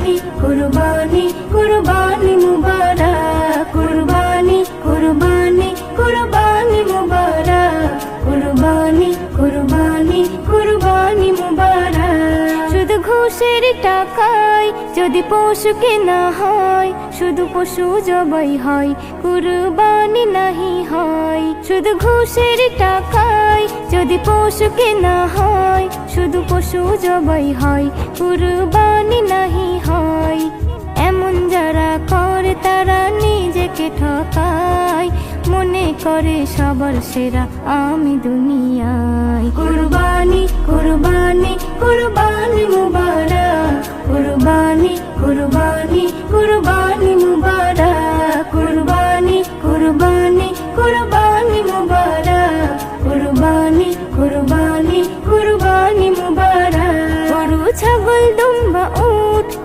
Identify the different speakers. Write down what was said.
Speaker 1: কুরবানি কুরবানি কুরবানি মুবারক কুরবানি কুরবানি কুরবানি মুবারক কুরবানি কুরবানি কুরবানি মুবারক শুধু ঘুষের টাকায় যদি পশু কেনা হয় শুধু পশু জবাই হয় কুরবানি নাহি হয় শুধু ঘুষের টাকায় যদি পশু কেনা হয় শুধু পশু জবাই হয় কুরবানি নাহি হয় এমন যারা করে তারা নিজেকে ঠকায় মনে করে সবার সেরা আমি দুনিয়ায় কুরবানি কুরবানি কুরবানি মুবারক কুরবানি কুরবানি কুরবানি